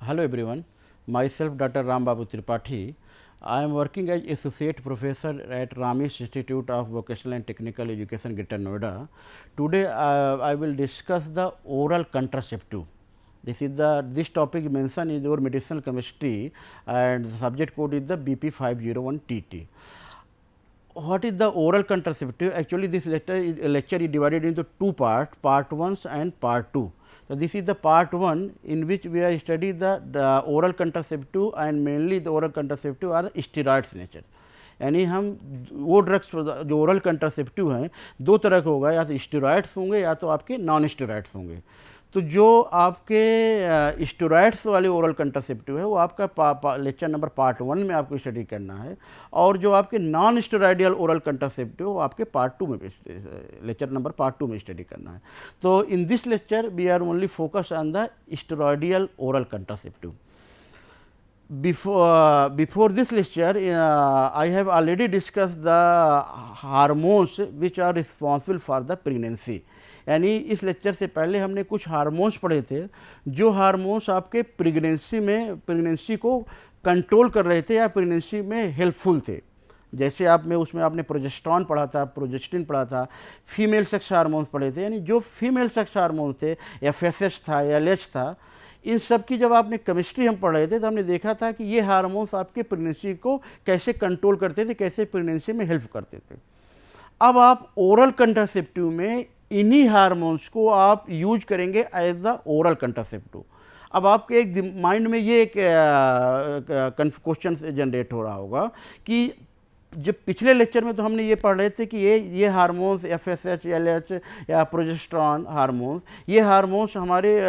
Hello everyone, myself Dr. Ram Babu Tripathi. I am working as Associate Professor at Ramesh Institute of Vocational and Technical Education, Greater Noida. Today I will discuss the oral contraceptive. This topic mentioned in your medicinal chemistry and the subject code is the BP501TT. What is the oral contraceptive? Actually, this lecture is divided into two parts, part 1 and part 2. So, this is the part 1 in which we are studying the oral contraceptive, and mainly the oral contraceptive are steroids nature. यानी हम वो drugs जो oral contraceptive हैं दो तरह के होगा, या तो स्टेरॉइड्स होंगे या तो आपके नॉन स्टेरॉइड्स होंगे। तो जो आपके स्टेरॉइड्स वाले ओरल कंट्रासेप्टिव है वो आपका लेक्चर नंबर पार्ट 1 में आपको स्टडी करना है, और जो आपके नॉन स्टेरॉइडियल ओरल कंट्रासेप्टिव वो आपके पार्ट 2 में लेक्चर नंबर पार्ट 2 में स्टडी करना है। तो in this lecture we are only focus on the steroidal oral contraceptive. Before this lecture, I have already discussed the hormones which are responsible for the pregnancy. यानी इस lecture से पहले हमने कुछ हार्मोन्स पढ़े थे जो हार्मोन्स आपके प्रेगनेंसी को कंट्रोल कर रहे थे या प्रेगनेंसी में हेल्पफुल थे। जैसे उसमें आपने प्रोजेस्टेरॉन पढ़ा था, प्रोजेस्टिन पढ़ा था, फीमेल सेक्स हार्मोन्स पढ़े थे। यानी जो फीमेल सेक्स हार्मोन्स थे, FSH था, LH था, इन सब की जब आपने केमिस्ट्री हम पढ़ रहे थे तो हमने देखा था कि ये हार्मोन्स आपके प्रेगनेंसी को कैसे कंट्रोल करते थे, कैसे प्रेगनेंसी में हेल्प करते थे। अब आप ओरल कंट्रासेप्टिव में इन्हीं हार्मोन्स को आप यूज करेंगे एज द ओरल कंट्रासेप्टिव। अब आपके एक माइंड में ये एक क्वेश्चन जनरेट हो रहा होगा कि जब पिछले लेक्चर में तो हमने ये पढ़ रहे थे कि ये हार्मोन्स FSH, LH या प्रोजेस्टेरॉन हार्मोन्स, ये हार्मोन्स हमारे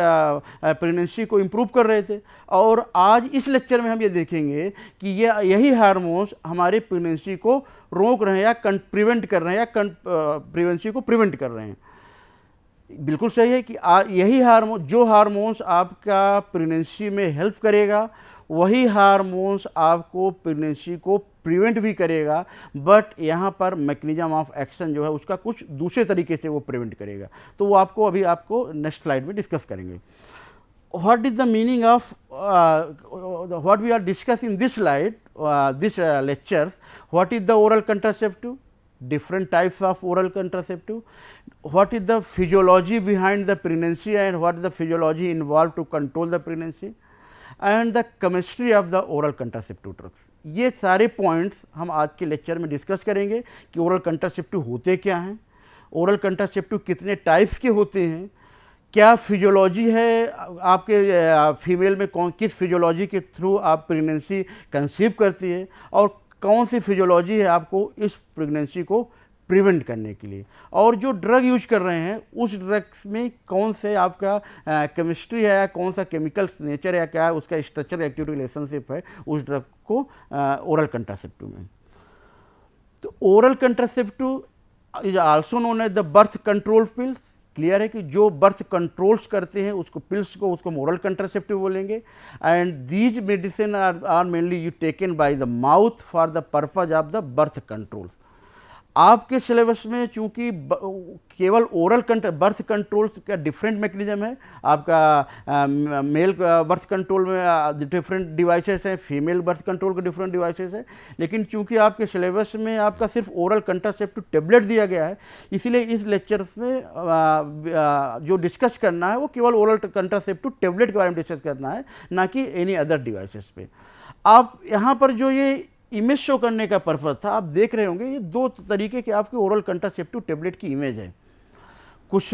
प्रेगनेंसी को इम्प्रूव कर रहे थे, और आज इस लेक्चर में हम ये देखेंगे कि यही हार्मोन्स हमारे प्रेगनेंसी को रोक रहे हैं या प्रिवेंट कर रहे हैं या प्रेगनेंसी को प्रिवेंट कर रहे हैं। बिल्कुल सही है कि यही जो हार्मोन्स आपका प्रेगनेंसी में हेल्प करेगा वही हार्मोन्स आपको प्रेगनेंसी को प्रिवेंट भी करेगा, बट यहाँ पर मैकेनिज्म ऑफ एक्शन जो है उसका कुछ दूसरे तरीके से वो प्रिवेंट करेगा। तो वो आपको नेक्स्ट स्लाइड में डिस्कस करेंगे। What is the meaning of what we are discuss in this slide, this lectures? What is the oral contraceptive, different types of oral contraceptive, what is the physiology behind the pregnancy and what is the physiology involved to control the pregnancy, and the chemistry of the oral contraceptive drugs. ये सारे points हम आज के lecture में discuss करेंगे कि oral contraceptive होते क्या हैं, ओरल कंट्रासेप्टिव कितने टाइप्स के होते हैं, क्या फिजियोलॉजी है आपके फीमेल में, किस फिजियोलॉजी के थ्रू आप प्रेगनेंसी कंसीव करती है, और कौन सी फिजियोलॉजी है आपको इस प्रेगनेंसी को प्रिवेंट करने के लिए, और जो ड्रग यूज कर रहे हैं उस ड्रग्स में कौन से आपका केमिस्ट्री है या कौन सा केमिकल नेचर है, क्या उसका स्ट्रक्चर एक्टिविटी रिलेशनशिप है उस ड्रग को ओरल कंट्रासेप्टिव में। तो oral contraceptive is also known as the birth control pills. Clear है कि जो बर्थ कंट्रोल्स करते हैं उसको पिल्स को उसको ओरल कंट्रासेप्टिव बोलेंगे, and these medicine are mainly you taken by the mouth for the purpose of the birth control. आपके सिलेबस में चूंकि केवल ओरल बर्थ कंट्रोल का डिफरेंट मैकेनिज्म है, आपका मेल बर्थ कंट्रोल में डिफरेंट डिवाइसेस हैं, फीमेल बर्थ कंट्रोल के डिफरेंट डिवाइसेस हैं, लेकिन चूंकि आपके सिलेबस में आपका सिर्फ ओरल कंट्रासेप्टिव टेबलेट दिया गया है, इसलिए इस लेक्चर में जो डिस्कस करना है वो केवल ओरल कंट्रासेप्टिव टेबलेट के बारे में डिस्कस करना है, ना कि एनी अदर डिवाइसेस पे। आप यहाँ पर जो ये इमेज शो करने का पर्पज था, आप देख रहे होंगे ये दो तरीके के आपके ओरल कंट्रासेप्टिव टेबलेट की इमेज है। कुछ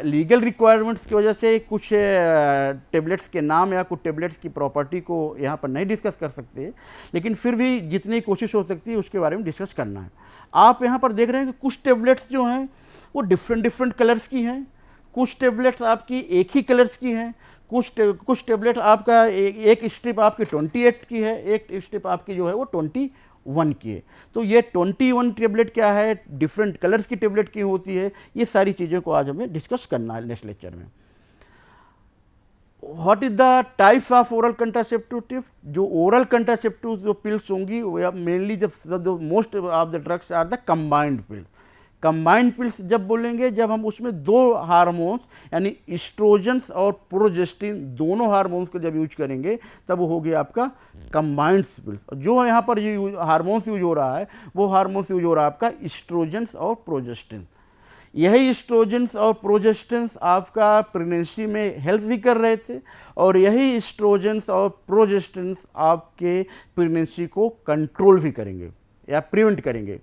लीगल रिक्वायरमेंट्स की वजह से कुछ टेबलेट्स के नाम या कुछ टेबलेट्स की प्रॉपर्टी को यहाँ पर नहीं डिस्कस कर सकते, लेकिन फिर भी जितनी कोशिश हो सकती है उसके बारे में डिस्कस करना है। आप यहाँ पर देख रहे हैं कि कुछ टेबलेट्स जो हैं वो डिफरेंट कलर्स की हैं, कुछ टेबलेट्स आपकी एक ही कलर्स की हैं, कुछ टेबलेट आपका एक स्ट्रिप आपकी 28 की है, एक स्ट्रिप आपकी जो है वो 21 की है। तो ये 21 टेबलेट क्या है, डिफरेंट कलर्स की टेबलेट की होती है, ये सारी चीज़ों को आज हमें डिस्कस करना है नेक्स्ट लेक्चर में। What is the types of oral contraceptive? जो ओरल कंट्रासेप्टिव जो पिल्स होंगी वो मेनली जो most of the drugs are the combined pills. Combined pills जब बोलेंगे जब हम उसमें दो हार्मोन्स यानी इस्ट्रोजन्स और प्रोजेस्टिन दोनों हार्मोन्स को जब यूज करेंगे तब वो हो गया आपका कंबाइंड पिल्स। जो यहाँ पर ये हार्मोन्स यूज हो रहा है वो हार्मोन्स यूज हो रहा है आपका इस्ट्रोजन्स और प्रोजेस्टिन। यही इस्ट्रोजन्स और प्रोजेस्टिन्स आपका प्रेगनेंसी में हेल्प भी कर रहे थे और यही इस्ट्रोजन्स और प्रोजेस्टिन्स आपके प्रेगनेंसी को कंट्रोल भी करेंगे या प्रिवेंट करेंगे।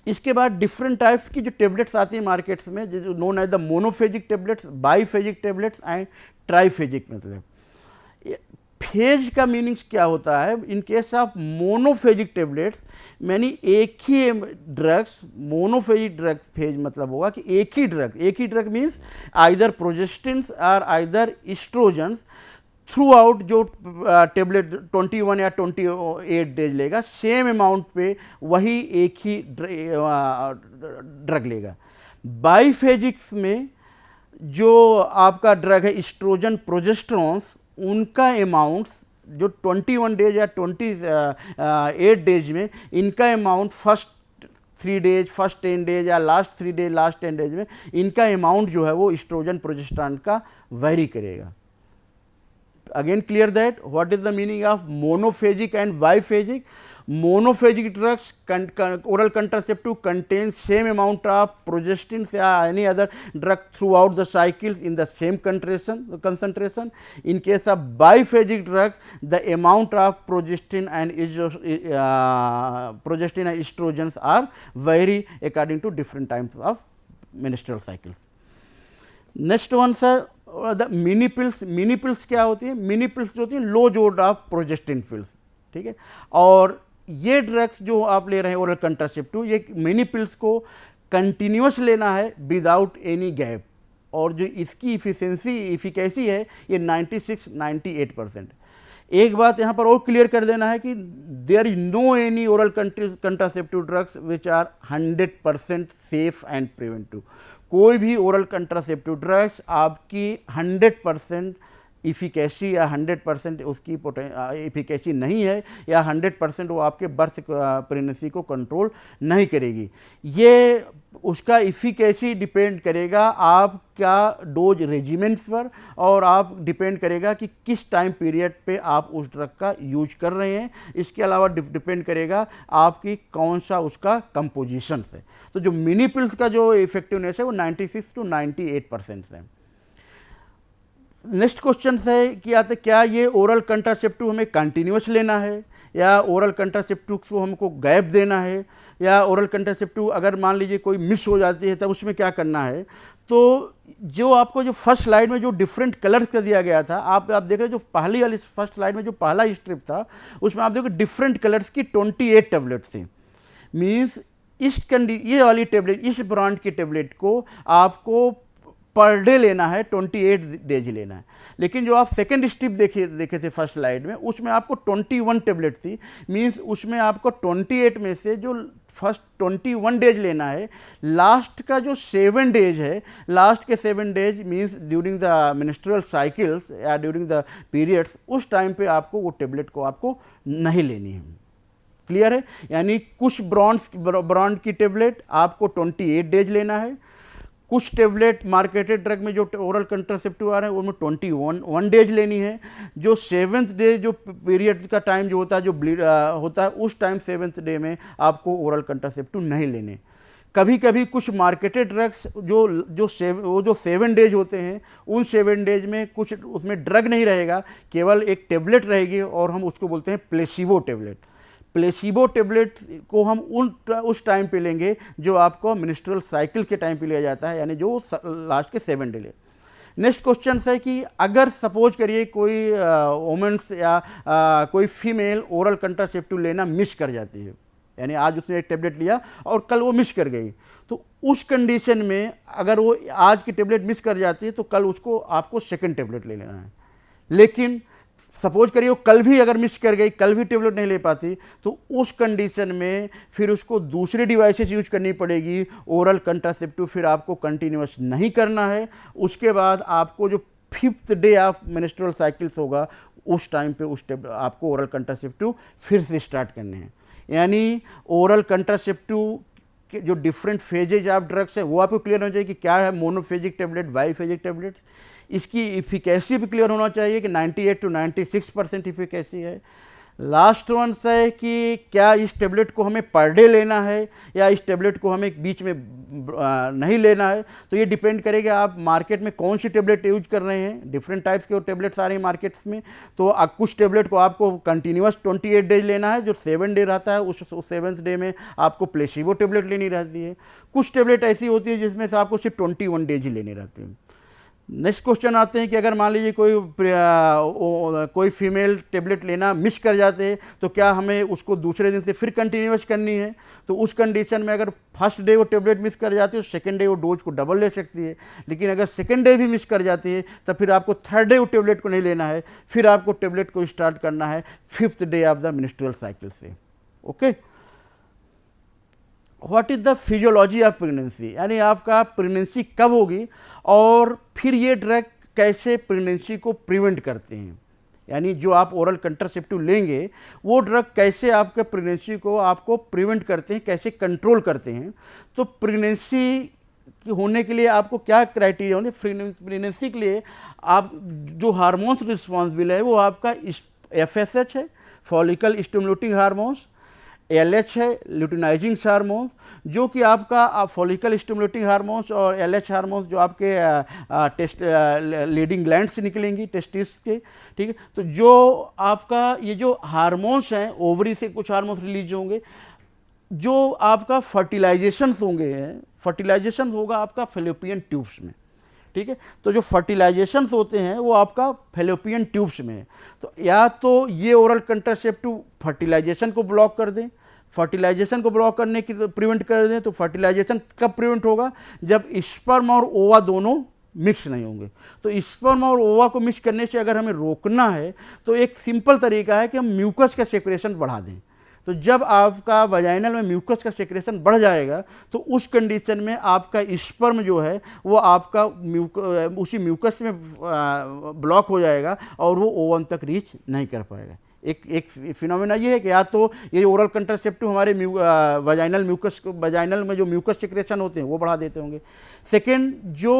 इसके बाद डिफरेंट टाइप्स की जो टेबलेट्स आती हैं मार्केट्स में, जो known as the monophasic tablets, biphasic tablets and triphasic. मतलब फेज का मीनिंग्स क्या होता है? In case of monophasic tablets मैंने एक ही ड्रग्स, मोनोफेजिक ड्रग फेज मतलब होगा कि एक ही ड्रग मीन्स आइदर प्रोजेस्टिन्स और आइदर इस्ट्रोजन्स थ्रू आउट जो टेबलेट 21 या 28 डेज लेगा, सेम अमाउंट पे वही एक ही ड्रग लेगा। बाईफेजिक्स में जो आपका ड्रग है इस्ट्रोजन प्रोजेस्टेरॉन्स, उनका अमाउंट्स जो 21 डेज या 28 डेज में इनका amount first 3 days, first 10 days या लास्ट 3 डेज, लास्ट 10 डेज में इनका अमाउंट जो है वो इस्ट्रोजन प्रोजेस्टेरॉन का वेरी करेगा। Again clear that what is the meaning of monophagic and biphagic? Monophagic drugs, oral contraceptive contains same amount of progestins or any other drug throughout the cycles in the same concentration. In case of biphagic drugs, the amount of progestin and estrogens are vary according to different times of menstrual cycle. Next one sir, the mini pills. Mini pills क्या होती है? Mini pills जो होती है low dose of progestin pills, ठीक है। और ये ड्रग्स जो आप ले रहे हैं ओरल कंट्रासेप्टिव, ये मिनी पिल्स को कंटिन्यूस लेना है विदाउट एनी गैप, और जो इसकी इफिकेसी है ये 96-98%। एक बात यहाँ पर और क्लियर कर देना है कि there is no any oral contraceptive drugs which are 100% safe and preventive. कोई भी ओरल कंट्रासेप्टिव ड्रग्स आपकी 100% इफिकेसी या 100% उसकी इफिकेसी नहीं है, या 100% वो आपके बर्थ प्रेगनेंसी को कंट्रोल नहीं करेगी। ये उसका इफिकेसी डिपेंड करेगा आपका डोज रेजिमेंट्स पर, और आप डिपेंड करेगा कि किस टाइम पीरियड पे आप उस ड्रग का यूज कर रहे हैं। इसके अलावा डिपेंड करेगा आपकी कौन सा उसका कंपोजिशन है। तो जो मिनी पिल्स का जो इफेक्टिवनेस है वो 96-98% है। नेक्स्ट क्वेश्चन है कि आते क्या ये ओरल कंट्रासेप्टिव हमें कंटिन्यूस लेना है या ओरल कंट्रासेप्टिव को हमको गैप देना है, या ओरल कंट्रासेप्टिव अगर मान लीजिए कोई मिस हो जाती है तब उसमें क्या करना है? तो जो आपको जो फर्स्ट स्लाइड में जो डिफरेंट कलर्स का दिया गया था, आप देख रहे हैं जो पहली वाली फर्स्ट स्लाइड में जो पहला स्ट्रिप था उसमें आप देखो डिफरेंट कलर्स की 28 टेबलेट थी। मीन्स ये वाली टेबलेट, इस ब्रांड की टेबलेट को आपको पर डे लेना है, 28 डेज लेना है। लेकिन जो आप सेकेंड स्ट्रिप देखे थे फर्स्ट स्लाइड में, उसमें आपको 21 टेबलेट थी। मीन्स उसमें आपको 28 में से जो फर्स्ट 21 डेज लेना है, लास्ट का जो 7 डेज है, लास्ट के 7 days means during the menstrual cycles या ड्यूरिंग द पीरियड्स, उस टाइम पे आपको वो टेबलेट को आपको नहीं लेनी है। क्लियर है? यानी कुछ ब्रांड की टेबलेट आपको 28 डेज लेना है, कुछ टेबलेट मार्केटेड ड्रग में जो ओरल कंट्रासेप्टिव आ रहे हैं उनमें 21 डेज लेनी है। जो 7th डे जो पीरियड का टाइम जो होता है, जो ब्लीड होता है, उस टाइम 7th डे में आपको ओरल कंट्रासेप्टिव नहीं लेने। कभी कभी कुछ मार्केटेड ड्रग्स जो 7 डेज होते हैं, उन 7 डेज में कुछ उसमें ड्रग नहीं रहेगा, केवल एक टेबलेट रहेगी और हम उसको बोलते हैं प्लेसिबो टेबलेट। प्लेसिबो टेबलेट को हम उस टाइम पे लेंगे जो आपको मेंस्ट्रुअल साइकिल के टाइम पे लिया जाता है, यानी जो लास्ट के 7 डे ले। नेक्स्ट क्वेश्चन है कि अगर सपोज करिए कोई वुमेन्स या कोई फीमेल ओरल कंट्रासेप्टिव लेना मिस कर जाती है, यानी आज उसने एक टेबलेट लिया और कल वो मिस कर गई, तो उस कंडीशन में अगर वो आज की टेबलेट मिस कर जाती है तो कल उसको आपको सेकेंड टेबलेट ले लेना है। लेकिन सपोज करिए वो कल भी अगर मिस कर गई, कल भी टेबलेट नहीं ले पाती, तो उस कंडीशन में फिर उसको दूसरी डिवाइसेस यूज करनी पड़ेगी। ओरल कंट्रासेप्टिव फिर आपको कंटिन्यूस नहीं करना है। उसके बाद आपको जो 5th day of menstrual cycles होगा, उस टाइम पे आपको ओरल कंट्रासेप्टिव फिर से स्टार्ट करने हैं। यानी ओरल कंट्रासेप्टिव जो डिफरेंट फेजेज ऑफ ड्रग्स है वो आपको क्लियर होना चाहिए कि क्या है मोनोफेजिक टेबलेट, बाईफेजिक टेबलेट्स। इसकी इफिकेसी भी क्लियर होना चाहिए कि 98 to 96% इफिकेसी है। लास्ट वन है कि क्या इस टेबलेट को हमें पर डे लेना है या इस टेबलेट को हमें बीच में नहीं लेना है। तो ये डिपेंड करेगा आप मार्केट में कौन सी टेबलेट यूज कर रहे हैं। डिफरेंट टाइप्स के टेबलेट्स आ रहे हैं मार्केट्स में। तो कुछ टेबलेट को आपको कंटिन्यूस 28 डेज लेना है, जो 7 डे रहता है, उस 7th डे में आपको प्लेसिबो टेबलेट लेनी रहती है। कुछ टेबलेट ऐसी होती है जिसमें से आपको सिर्फ 21 डेज ही लेनी रहती है। नेक्स्ट क्वेश्चन आते हैं कि अगर मान लीजिए कोई फीमेल टेबलेट लेना मिस कर जाते हैं तो क्या हमें उसको दूसरे दिन से फिर कंटिन्यूस करनी है। तो उस कंडीशन में अगर फर्स्ट डे वो टेबलेट मिस कर जाती है तो सेकंड डे वो डोज को डबल ले सकती है। लेकिन अगर सेकंड डे भी मिस कर जाती है तब फिर आपको थर्ड डे वो टेबलेट को नहीं लेना है, फिर आपको टेबलेट को स्टार्ट करना है 5th day of the menstrual cycle से। Okay, what is the physiology of pregnancy, यानी आपका प्रेगनेंसी कब होगी और फिर ये ड्रग कैसे प्रेगनेंसी को प्रिवेंट करते हैं। यानी जो आप ओरल कंट्रासेप्टिव लेंगे वो ड्रग कैसे आपके प्रेगनेंसी को आपको प्रिवेंट करते हैं, कैसे कंट्रोल करते हैं। तो प्रेगनेंसी होने के लिए आपको क्या क्राइटेरिया होने, प्रेगनेंसी के लिए आप जो हार्मोन्स रिस्पॉन्सिबल है वो आपका FSH है, फॉलिकल स्टिमुलेटिंग हार्मोन्स, LH है, ल्यूटिनाइजिंग हार्मोन्स, जो कि आपका फॉलिकल स्टिमुलेटिंग हार्मोन्स और LH हार्मोन्स जो आपके टेस्ट लीडिंग ग्लैंड से निकलेंगी, टेस्टिस के। ठीक है, तो जो आपका ये जो हार्मोन्स हैं, ओवरी से कुछ हार्मोन्स रिलीज होंगे, जो आपका फर्टिलाइजेशन होंगे, फर्टिलाइजेशन होगा आपका फेलोपियन ट्यूब्स में। ठीक है, तो जो फर्टिलाइजेशन होते हैं वो आपका फेलोपियन ट्यूब्स में है। तो या तो ये ओरल कंट्रासेप्टिव फर्टिलाइजेशन को ब्लॉक कर दें, फर्टिलाइजेशन को ब्लॉक करने की प्रिवेंट कर दें। तो फर्टिलाइजेशन कब प्रिवेंट होगा, जब स्पर्म और ओवा दोनों मिक्स नहीं होंगे। तो स्पर्म और ओवा को मिक्स करने से अगर हमें रोकना है तो एक सिंपल तरीका है कि हम म्यूकस का सेक्रेशन बढ़ा दें। तो जब आपका वजाइनल में म्यूकस का सेक्रेशन बढ़ जाएगा तो उस कंडीशन में आपका स्पर्म जो है वो आपका उसी म्यूकस में ब्लॉक हो जाएगा और वो ओवम तक रीच नहीं कर पाएगा। एक फिनोमेना ये है कि या तो ये ओरल कंट्रासेप्टिव हमारे वजाइनल में जो म्यूकस सेक्रेशन होते हैं वो बढ़ा देते होंगे। सेकेंड, जो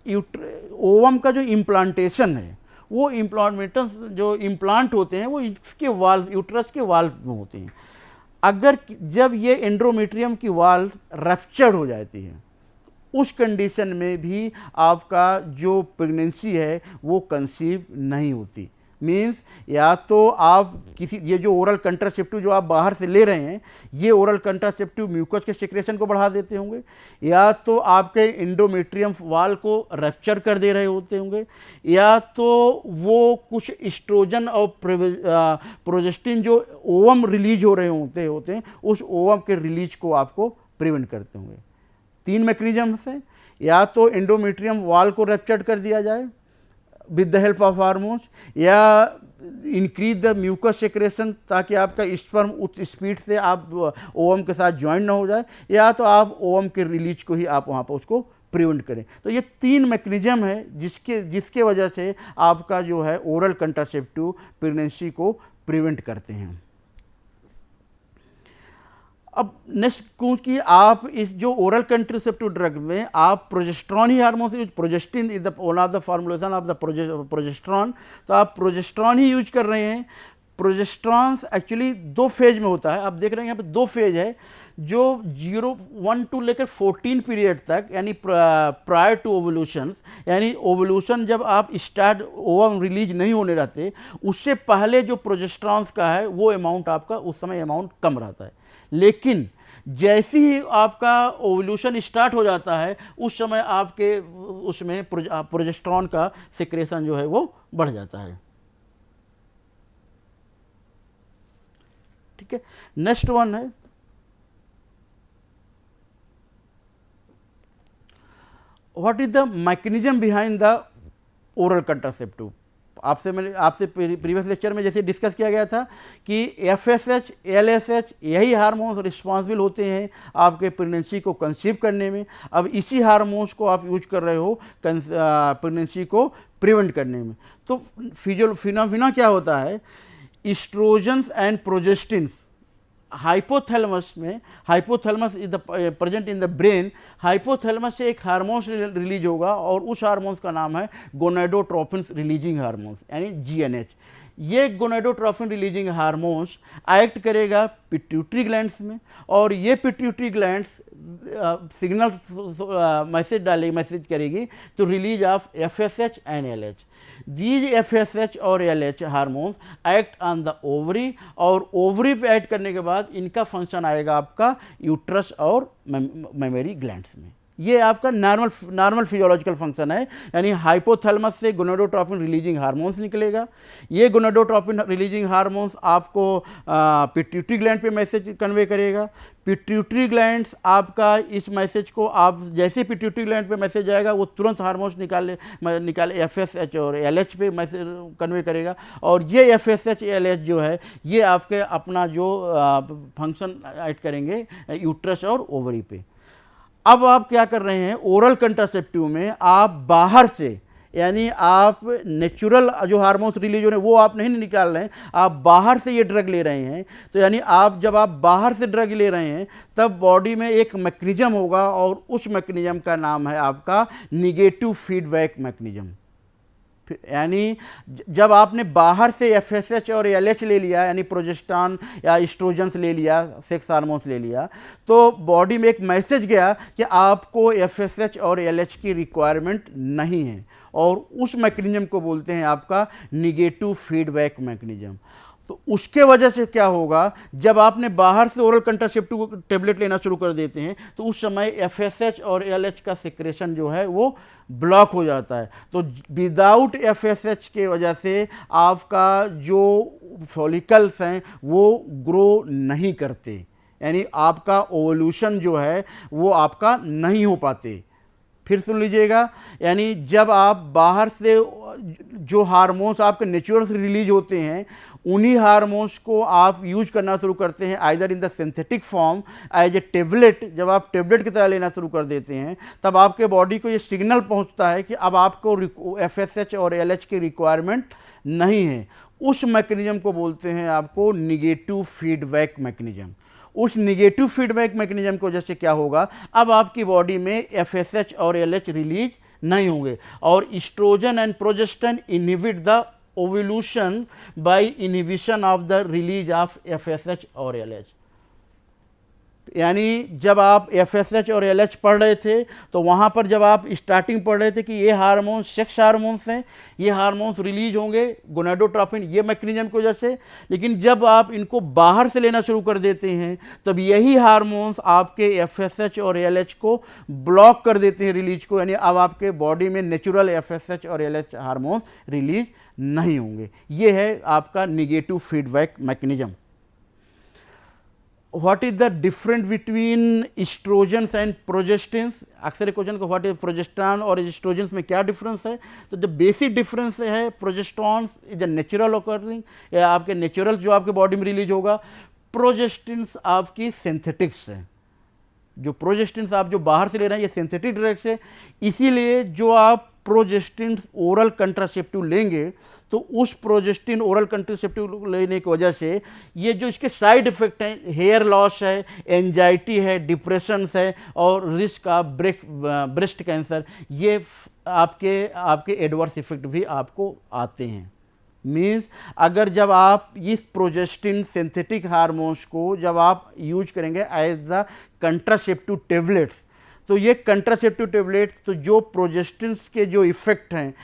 ओवम का जो इम्प्लांटेशन है वो जो इम्प्लांट होते हैं वो इसके वाल्व, यूट्रस के वाल्व में होते हैं। अगर जब ये एंड्रोमेट्रियम की वाल्व रफ्चर हो जाती है उस कंडीशन में भी आपका जो प्रेगनेंसी है वो कंसीव नहीं होती। मीन्स या तो आप किसी ये जो ओरल कंट्रासेप्टिव जो आप बाहर से ले रहे हैं ये ओरल कंट्रासेप्टिव म्यूकस के सिक्रेशन को बढ़ा देते होंगे, या तो आपके एंडोमेट्रियम वाल को रप्चर कर दे रहे होते होंगे, या तो वो कुछ एस्ट्रोजन और प्रोजेस्टिन जो ओवम रिलीज हो रहे होते हैं उस ओवम के रिलीज को आपको प्रिवेंट करते होंगे। 3 मैकेनिज्म है, या तो एंडोमेट्रियम वाल को रप्चर कर दिया जाए with the help of hormones, या इंक्रीज द म्यूकस सेक्रेशन ताकि आपका स्पर्म उच्च स्पीड से आप ओवम के साथ ज्वाइन ना हो जाए, या तो आप ओवम के रिलीज को ही आप वहाँ पर उसको प्रिवेंट करें। तो ये 3 मैकेनिज्म है जिसके वजह से आपका जो है ओरल कंट्रासेप्टिव प्रेगनेंसी को प्रिवेंट करते हैं। अब नेक्स्ट, क्योंकि आप इस जो ओरल कंट्रासेप्टिव ड्रग में आप प्रोजेस्ट्रॉन ही हार्मोन से, progestin is the one of the formulation of the progesterone, तो आप प्रोजेस्ट्रॉन ही यूज कर रहे हैं। प्रोजेस्ट्रॉन एक्चुअली 2 फेज में होता है। आप देख रहे हैं यहाँ पे 2 फेज है जो 0-1 टू लेकर 14 पीरियड तक, यानी प्रायर टू ओवल्यूशन, यानी ओवल्यूशन जब आप स्टार्ट ओवम रिलीज नहीं होने रहते उससे पहले जो प्रोजेस्ट्रॉन का है वो अमाउंट आपका उस समय अमाउंट कम रहता है। लेकिन जैसे ही आपका ओवल्यूशन स्टार्ट हो जाता है उस समय आपके उसमें प्रोजेस्ट्रॉन का सिक्रेशन जो है वो बढ़ जाता है। ठीक है, नेक्स्ट वन है what is the mechanism behind the oral contraceptive. आपसे प्रीवियस लेक्चर में जैसे डिस्कस किया गया था कि FSH, LSH यही हार्मोन्स रिस्पॉन्सिबल होते हैं आपके प्रेगनेंसी को कंसीव करने में। अब इसी हार्मोन्स को आप यूज कर रहे हो प्रेगनेंसी को प्रिवेंट करने में। तो फिनोमिना क्या होता है, एस्ट्रोजन्स एंड प्रोजेस्टिन हाइपोथैलेमस में, hypothalamus is the present in the brain, hypothalamus से एक हार्मोन्स रिलीज होगा और उस हार्मोन्स का नाम है गोनाडोट्रोपिन रिलीजिंग हार्मोन्स यानी जीएनएच। ये गोनाडोट्रोपिन रिलीजिंग हार्मोन्स एक्ट करेगा पिट्यूटरी ग्लैंड्स में और ये पिट्यूटरी ग्लैंड्स सिग्नल मैसेज करेगी तो release of FSH and LH. These FSH और LH hormones act on the ovary और ओवरी पे एक्ट करने के बाद इनका फंक्शन आएगा आपका यूट्रस और मेमोरी ग्लैंड्स में। ये आपका नॉर्मल फिजियोलॉजिकल फंक्शन है, यानी हाइपोथैलेमस से गोनाडोट्रोपिन रिलीजिंग हार्मोन्स निकलेगा। ये गोनाडोट्रोपिन रिलीजिंग हार्मोन्स आपको पिट्यूटरी ग्लैंड पे मैसेज कन्वे करेगा। पिट्यूटरी ग्लैंड्स आपका इस मैसेज को, आप जैसे पिट्यूटरी ग्लैंड पे मैसेज आएगा वो तुरंत हार्मोन्स निकाले एफएसएच और एलएच पे मैसेज कन्वे करेगा और ये एफएसएच एलएच जो है ये आपके अपना जो फंक्शन ऐड करेंगे यूट्रस और ओवरी पे। अब आप क्या कर रहे हैं, ओरल कंट्रासेप्टिव में आप बाहर से, यानी आप नेचुरल जो हार्मोन्स रिलीज हो रहे हैं वो आप नहीं निकाल रहे हैं, आप बाहर से ये ड्रग ले रहे हैं। तो यानी आप जब आप बाहर से ड्रग ले रहे हैं तब बॉडी में एक मैकेनिज्म होगा और उस मैकेनिज्म का नाम है आपका निगेटिव फीडबैक मैकेनिज्म। यानी जब आपने बाहर से एफएसएच और एलएच ले लिया, यानी प्रोजेस्टेरॉन या एस्ट्रोजेंस ले लिया, सेक्स हार्मोन्स ले लिया, तो बॉडी में एक मैसेज गया कि आपको एफएसएच और एलएच की रिक्वायरमेंट नहीं है और उस मैकेनिज्म को बोलते हैं आपका निगेटिव फीडबैक मैकेनिज्म। तो उसके वजह से क्या होगा, जब आपने बाहर से ओरल कंट्रासेप्टिव टेबलेट लेना शुरू कर देते हैं तो उस समय एफएसएच और एलएच का सिक्रेशन जो है वो ब्लॉक हो जाता है। तो विदाउट एफएसएच के वजह से आपका जो फॉलिकल्स हैं वो ग्रो नहीं करते, यानी आपका ओवल्यूशन जो है वो आपका नहीं हो पाते। फिर सुन लीजिएगा, यानी जब आप बाहर से जो हार्मोन्स आपके नेचुरल से रिलीज होते हैं उन्हीं हार्मोन्स को आप यूज करना शुरू करते हैं either in the synthetic form as a tablet. जब आप टेबलेट की तरह लेना शुरू कर देते हैं तब आपके बॉडी को ये सिग्नल पहुंचता है कि अब आपको एफएसएच और एलएच की रिक्वायरमेंट नहीं है। उस मैकेनिज्म को बोलते हैं आपको निगेटिव फीडबैक मैकेनिज्म। उस निगेटिव फीडबैक मैकेनिज्म की वजह से क्या होगा, अब आपकी बॉडी में एफएसएच और एलएच रिलीज नहीं होंगे और estrogen and progesterone inhibit the ovulation by inhibition of the release of FSH और एलएच। यानी जब आप एफएसएच और एलएच पढ़ रहे थे तो वहाँ पर जब आप स्टार्टिंग पढ़ रहे थे कि ये हार्मोन्स सेक्स हार्मोन्स हैं, ये हार्मोन्स रिलीज होंगे गोनाडोट्रोपिन ये मैकेनिज्म की वजह से, लेकिन जब आप इनको बाहर से लेना शुरू कर देते हैं तब यही हार्मोन्स आपके एफएसएच और एलएच को ब्लॉक कर देते हैं रिलीज को, यानी अब आपके बॉडी में नेचुरल एफएसएच और एलएच हार्मोन्स रिलीज नहीं होंगे। ये है आपका negative feedback mechanism. What is the difference between estrogens and progestins. अक्सर क्वेश्चन को व्हाट इज प्रोजेस्टेरॉन और एस्ट्रोजेंस में क्या डिफरेंस है, तो जो बेसिक डिफरेंस है progesterone is a natural occurring, या आपके नेचुरल जो आपके बॉडी में रिलीज होगा। प्रोजेस्टेंस आपकी सिंथेटिक्स है, जो प्रोजेस्टेंस आप जो बाहर से ले रहे हैं ये सिंथेटिक ड्रग्स है, इसीलिए जो आप प्रोजेस्टिन ओरल कंट्रासेप्टिव लेंगे तो उस प्रोजेस्टिन ओरल कंट्रासेप्टिव लेने की वजह से ये जो इसके साइड इफेक्ट हैं, हेयर लॉस है, एंजाइटी है, डिप्रेशन है और रिस्क ऑफ ब्रेस्ट कैंसर, ये आपके एडवर्स इफेक्ट भी आपको आते हैं। मीन्स अगर जब आप इस प्रोजेस्टिन सिंथेटिक हार्मोन्स को जब आप यूज करेंगे एज द कंट्रासेप्टिव टेबलेट्स, तो ये कंट्रासेप्टिव टेबलेट तो जो प्रोजेस्टिन्स के जो इफ़ेक्ट हैं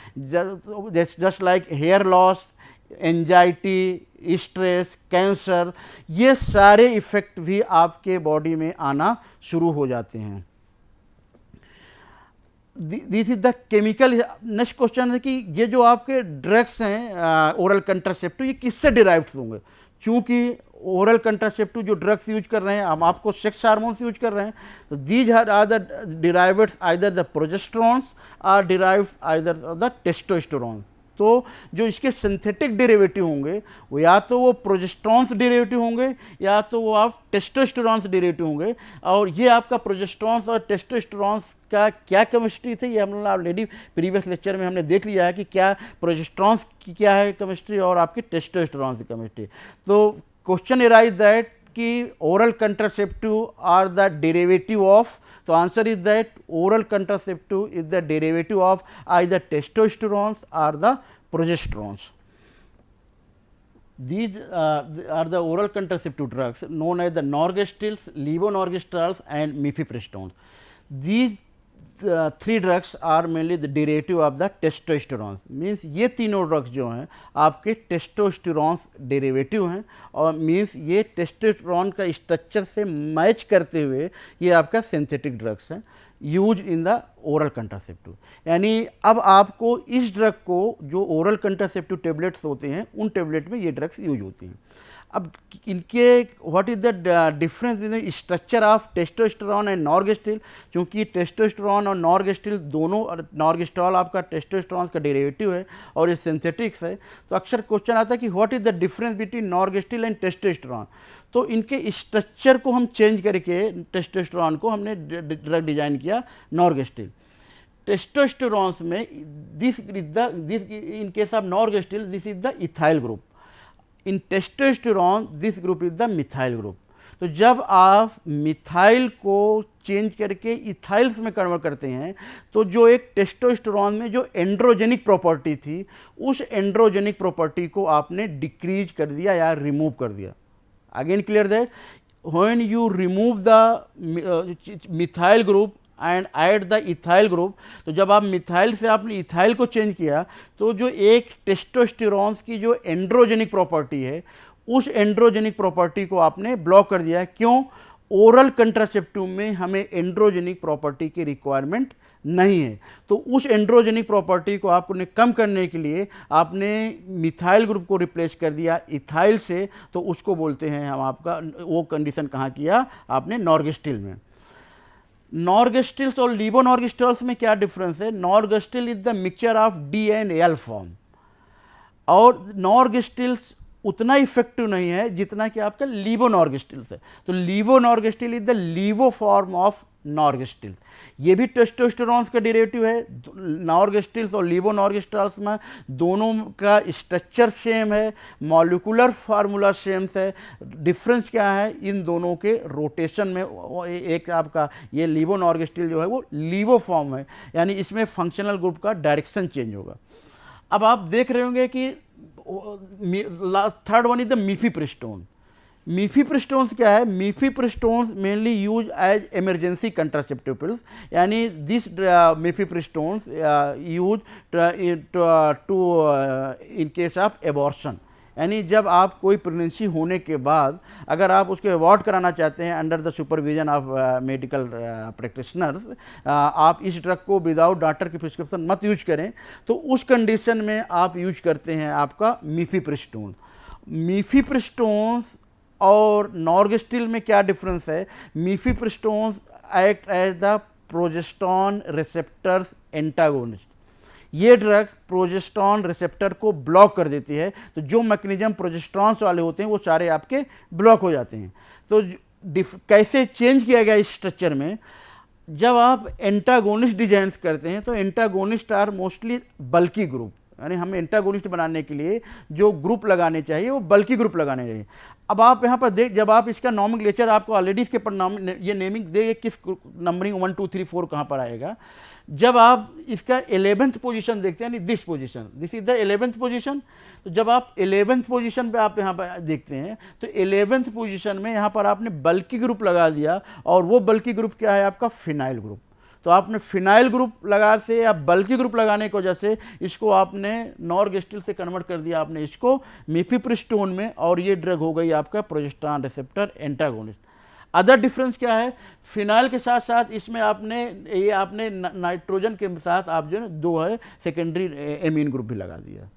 just like hair loss, anxiety, stress, cancer, ये सारे इफ़ेक्ट भी आपके बॉडी में आना शुरू हो जाते हैं। This is the chemical. Next question है कि ये जो आपके ड्रग्स हैं ओरल कंट्रासेप्टिव ये किससे डिराइव्ड होंगे। चूँकि ओरल कंट्रासेप्टिव जो ड्रग्स यूज कर रहे हैं, हम आपको सेक्स हार्मोन्स यूज कर रहे हैं, तो these are the derived either the progesterones are derived either the testosterone. तो जो इसके सिंथेटिक डेरिवेटिव होंगे वो या तो वो प्रोजेस्टेरॉन्स डेरिवेटिव होंगे या तो वो आप टेस्टोस्टेरॉन्स डेरिवेटिव होंगे। और ये आपका प्रोजेस्टेरॉन्स और टेस्टोस्टेरॉन्स का क्या केमिस्ट्री थी, ये हम लोग ऑलरेडी प्रीवियस लेक्चर में हमने देख लिया है कि क्या प्रोजेस्टेरॉन्स की क्या है केमिस्ट्री और आपकी टेस्टोस्टेरॉन्स की केमिस्ट्री। तो क्वेश्चन अराइज दैट कि oral contraceptive are the derivative of, तो answer is that oral contraceptive is the derivative of either testosterones or the progesterones. These are the oral contraceptive drugs known as the norgestrels, levonorgestrels and mifepristone. These three drugs are mainly the derivative of the testosterone. Means ये तीनों drugs जो हैं आपके testosterone derivative हैं और means ये testosterone का structure से मैच करते हुए ये आपका सिंथेटिक ड्रग्स हैं use in the oral contraceptive. यानी अब आपको इस ड्रग को जो ओरल कंट्रासेप्टिव टेबलेट्स होते हैं उन टेबलेट में ये ड्रग्स यूज होती हैं. अब इनके what is the difference between structure of testosterone and norgestrel. क्योंकि टेस्टोस्टेरोन और नॉर्गेस्ट्रिल दोनों, नॉर्गेस्ट्रॉल आपका टेस्टोस्टेरोन का डेरिवेटिव है और ये सिंथेटिक्स है, तो अक्सर क्वेश्चन आता है कि what is the difference between norgestrel and testosterone. तो इनके स्ट्रक्चर को हम चेंज करके टेस्टोस्टेरोन को हमने ड्रग डिजाइन किया नॉर्गेस्ट्रिल. टेस्टोस्टेरोन्स में this in case of norgestrel this is the ethyl group. In testosterone this group is the methyl group. तो जब आप मिथाइल को चेंज करके इथाइल्स में कन्वर्ट करते हैं तो जो एक टेस्टोस्टेरोन में जो एंड्रोजेनिक प्रॉपर्टी थी उस एंड्रोजेनिक प्रॉपर्टी को आपने डिक्रीज कर दिया या रिमूव कर दिया. Again clear that when you remove the methyl group and add the ethyl group, तो जब आप मिथाइल से आपने इथाइल को चेंज किया तो जो एक टेस्टोस्टेरोन्स की जो एंड्रोजेनिक प्रॉपर्टी है उस एंड्रोजेनिक प्रॉपर्टी को आपने ब्लॉक कर दिया. क्यों? ओरल कंट्रासेप्टिव में हमें एंड्रोजेनिक प्रॉपर्टी की रिक्वायरमेंट नहीं है. तो उस एंड्रोजेनिक प्रॉपर्टी को आपने कम करने के लिए आपने मिथाइल ग्रुप को रिप्लेस कर दिया इथाइल से, तो उसको बोलते हैं हम आपका वो कंडीशन कहाँ किया आपने नॉर्गेस्ट्रिल में. नॉर्गेस्ट्रिल्स और लीवोनॉर्गेस्ट्रल्स में क्या डिफरेंस है? Norgestrel is the mixture of D and L form और नॉर्गेस्ट्रिल्स उतना इफेक्टिव नहीं है जितना कि आपका लीवोनॉर्गेस्ट्रिल्स है. तो लीवोनॉर्गेस्ट्रिल इज द लीवो फॉर्म ऑफ नॉर्गेस्ट्रिल. ये भी टेस्टोस्टेरोन्स का डेरिवेटिव है. नॉर्गेस्ट्रिल्स और लीवोनॉर्गेस्ट्रल्स में दोनों का स्ट्रक्चर सेम है, मॉलिक्यूलर फार्मूला सेम है. डिफरेंस क्या है? इन दोनों के रोटेशन में एक आपका ये लीवोनॉर्गेस्ट्रिल जो है वो लीवो फॉर्म है, यानी इसमें फंक्शनल ग्रुप का डायरेक्शन चेंज होगा. अब आप देख रहे होंगे कि third one is the mifepristone. Mifepristones क्या है? Mifepristones mainly use as emergency contraceptive pills. यानी this mifepristones use to in case of abortion. यानी जब आप कोई प्रेगनेंसी होने के बाद अगर आप उसको अवॉर्ड कराना चाहते हैं under the supervision of medical practitioners, आप इस ड्रग को विदाउट डॉक्टर की प्रिस्क्रिप्शन मत यूज करें. तो उस कंडीशन में आप यूज करते हैं आपका मीफीप्रिस्टोन. मीफीप्रिस्टोन्स और नॉर्गेस्ट्रिल में क्या डिफरेंस है? Mifepristones act as the progesterone receptors antagonist. ये ड्रग प्रोजेस्टेरोन रिसेप्टर को ब्लॉक कर देती है. तो जो मैकेनिज्म प्रोजेस्टेरोन्स वाले होते हैं वो सारे आपके ब्लॉक हो जाते हैं. तो कैसे चेंज किया गया इस स्ट्रक्चर में? जब आप एंटागोनिस्ट डिजाइन करते हैं तो antagonist are mostly bulky group. यानी हमें एंटागोनिस्ट बनाने के लिए जो ग्रुप लगाने चाहिए वो बल्की ग्रुप लगाने चाहिए. अब आप यहाँ पर देख, जब आप इसका नॉमेनक्लेचर आपको ऑलरेडी इसके पर ये नेमिंग दे किस नंबरिंग 1 2 3 4 कहाँ पर आएगा. जब आप इसका 11th पोजीशन देखते हैं, यानी this position, this is the 11th position. तो जब आप 11th पोजीशन पे आप यहाँ पर देखते हैं तो 11th पोजीशन में यहाँ पर आपने बल्की ग्रुप लगा दिया और वो बल्की ग्रुप क्या है आपका फिनाइल ग्रुप. तो आपने फिनाइल ग्रुप लगा से या बल्की ग्रुप लगाने की वजह से इसको आपने नॉर्गेस्ट्रिल से कन्वर्ट कर दिया आपने इसको मीफीप्रिस्टोन में, और ये ड्रग हो गई आपका progesterone receptor antagonist. Other difference क्या है? फिनाइल के साथ साथ इसमें आपने नाइट्रोजन के साथ आप जो है दो है सेकेंडरी एमीन ग्रुप भी लगा दिया.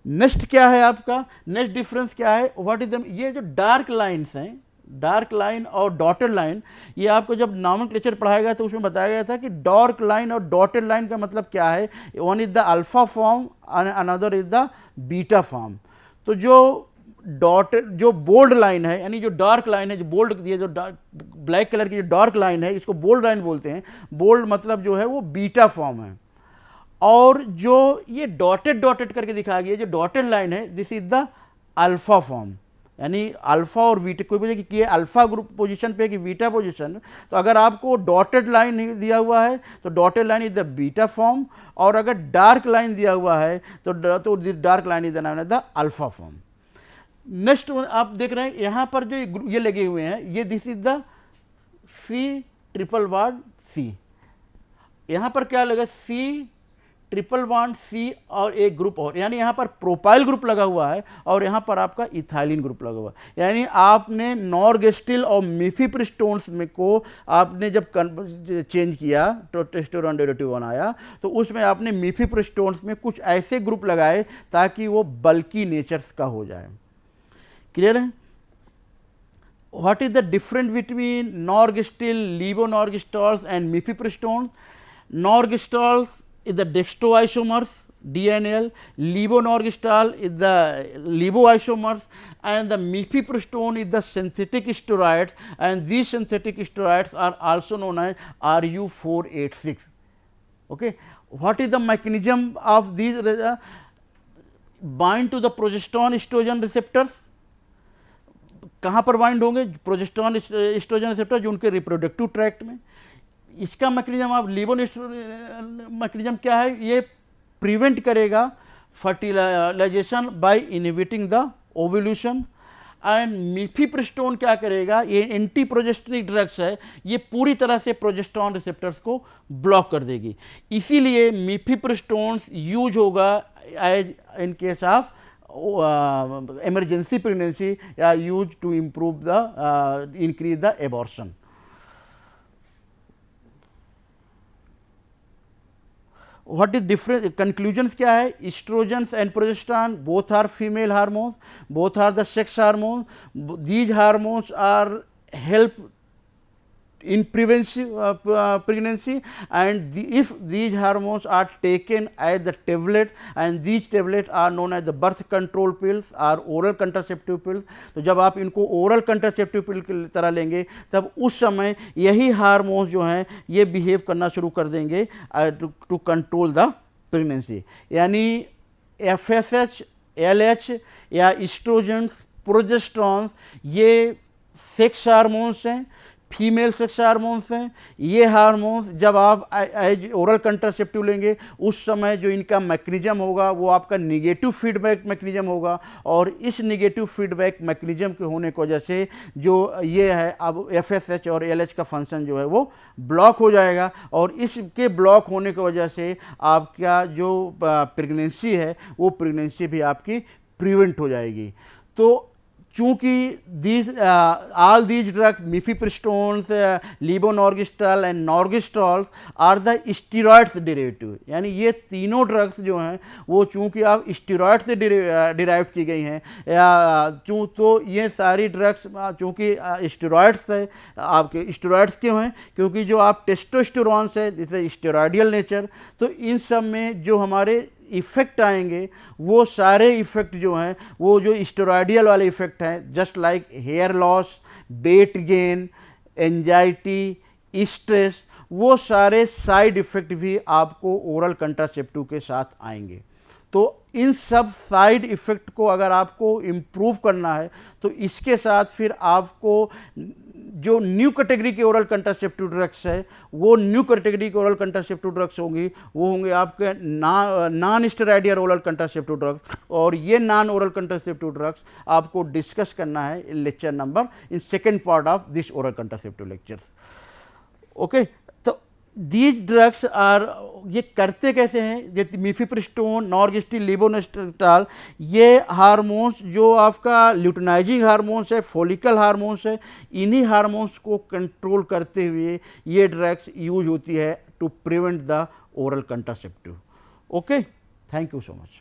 नेक्स्ट क्या है आपका? नेक्स्ट डिफरेंस क्या है? व्हाट इज द, ये जो डार्क लाइन्स हैं, डार्क लाइन और डॉटेड लाइन, ये आपको जब नॉमेनक्लेचर पढ़ाया गया तो उसमें बताया गया था कि डार्क लाइन और डॉटेड लाइन का मतलब क्या है. One is the alpha form and another is the beta form. तो जो डॉटेड जो बोल्ड लाइन है, यानी जो डार्क लाइन है, जो बोल्ड, ये जो ब्लैक कलर की जो डार्क लाइन है इसको बोल्ड लाइन बोलते हैं. बोल्ड मतलब जो है वो बीटा फॉर्म है. और जो ये डॉटेड करके दिखाया गया, जो डॉटेड लाइन है this is the alpha form. यानी अल्फ़ा और बीटा, कोई बोले कि ये अल्फ़ा ग्रुप पोजीशन पे कि बीटा पोजीशन, तो अगर आपको डॉटेड लाइन दिया हुआ है तो dotted line is the beta form, और अगर डार्क लाइन दिया हुआ है तो dark line is the alpha form. Next आप देख रहे हैं यहाँ पर जो ये लगे हुए हैं, ये this is the C triple bond C। यहाँ पर क्या लगा, C ट्रिपल बॉन्ड C और एक ग्रुप और, यानी यहाँ पर प्रोपाइल ग्रुप लगा हुआ है और यहाँ पर आपका इथाइलिन ग्रुप लगा हुआ है। यानी आपने नॉर्गेस्टिल और मिफिप्रिस्टोन्स में को आपने जब चेंज किया तो टेस्टोस्टेरोन डेरिवेटिव बनाया, तो उसमें आपने मिफिप्रिस्टोन्स में कुछ ऐसे ग्रुप लगाए ताकि वो बल्कि नेचर्स का हो जाए। क्लियर है? What is the difference between norgestil, levonorgestols and mifepristone? Norgestols is the dextroisomers DNL, levonorgestol is the levoisomers, and the mifepristone is the synthetic steroids, and these synthetic steroids are also known as RU486. Okay. What is the mechanism of these bind to the progesterone estrogen receptors? कहाँ पर bind होंगे? Progesterone oestrogen receptor जो उनके reproductive tract में। इसका mechanism आप mechanism क्या है? ये प्रिवेंट करेगा fertilization by inhibiting the ovulation. And mifepristone क्या करेगा? ये एंटी प्रोजेस्टेरिक ड्रग्स है, ये पूरी तरह से प्रोजेस्टेरॉन रिसेप्टर्स को ब्लॉक कर देगी। इसीलिए मिफिप्रिस्टोन यूज होगा as in case of emergency pregnancy used to improve the increase the abortion. What is different? Conclusions क्या है? Estrogens and progesterone both are female hormones, both are the sex hormones. These hormones are help in pregnancy, and if these hormones are taken as the tablet, and these tablets are known as the birth control pills or oral contraceptive pills. तो जब आप इनको oral contraceptive pill की तरह लेंगे तब उस समय यही हार्मोन्स जो हैं ये बिहेव करना शुरू कर देंगे टू कंट्रोल द प्रेगनेंसी। यानी FSH, LH या इस्ट्रोजेंस, प्रोजेस्टेरॉन्स ये सेक्स हार्मोन्स हैं, फीमेल सेक्स हार्मोन्स हैं। ये हार्मोन्स जब आप एज ओरल कंट्रासेप्टिव लेंगे उस समय जो इनका मैकेनिज्म होगा वो आपका निगेटिव फीडबैक मैकेनिज्म होगा, और इस निगेटिव फीडबैक मैकेनिज्म के होने की वजह से जो ये है अब FSH और LH का फंक्शन जो है वो ब्लॉक हो जाएगा, और इसके ब्लॉक होने की वजह से आपका जो प्रेगनेंसी है वो प्रेगनेंसी भी आपकी प्रिवेंट हो जाएगी। तो चूँकि all these drugs, mifepristone, levonorgestrel and norgestrol are the steroids derivative, यानी ये तीनों ड्रग्स जो हैं वो चूँकि आप स्टीरॉयड से डिराइव की गई हैं या तो ये सारी ड्रग्स चूँकि स्टीरॉयड्स है, आपके स्टीरॉयड्स क्यों हैं? क्योंकि जो आप टेस्टोस्टेरोन है जैसे स्टेरॉयडियल नेचर, तो इन सब में जो हमारे इफ़ेक्ट आएंगे वो सारे इफ़ेक्ट जो हैं वो जो स्टेरॉयडियल वाले इफ़ेक्ट हैं, just like hair loss, weight gain, anxiety, stress, वो सारे साइड इफ़ेक्ट भी आपको ओरल कंट्रासेप्टिव के साथ आएंगे। तो इन सब साइड इफ़ेक्ट को अगर आपको इम्प्रूव करना है तो इसके साथ फिर आपको जो न्यू कैटेगरी के ओरल कंट्रासेप्टिव ड्रग्स है वो न्यू कैटेगरी के ओरल कंट्रासेप्टिव ड्रग्स होंगी, वो होंगे आपके non steroidal oral contraceptive drugs, और ये नॉन ओरल कंट्रासेप्टिव ड्रग्स आपको डिस्कस करना है in lecture number in second part of this oral contraceptive lectures. Okay, तो दीज ड्रग्स आर, ये करते कैसे हैं? जैसे मिफिप्रिस्टोन, नॉर्गेस्टिल, लेवोनोस्ट्राल, ये हार्मोन्स जो आपका ल्यूटिनाइजिंग हार्मोन्स है, फॉलिकल हार्मोन्स है, इन्हीं हार्मोन्स को कंट्रोल करते हुए ये ड्रग्स यूज होती है to prevent the oral contraceptive. Okay, thank you so much.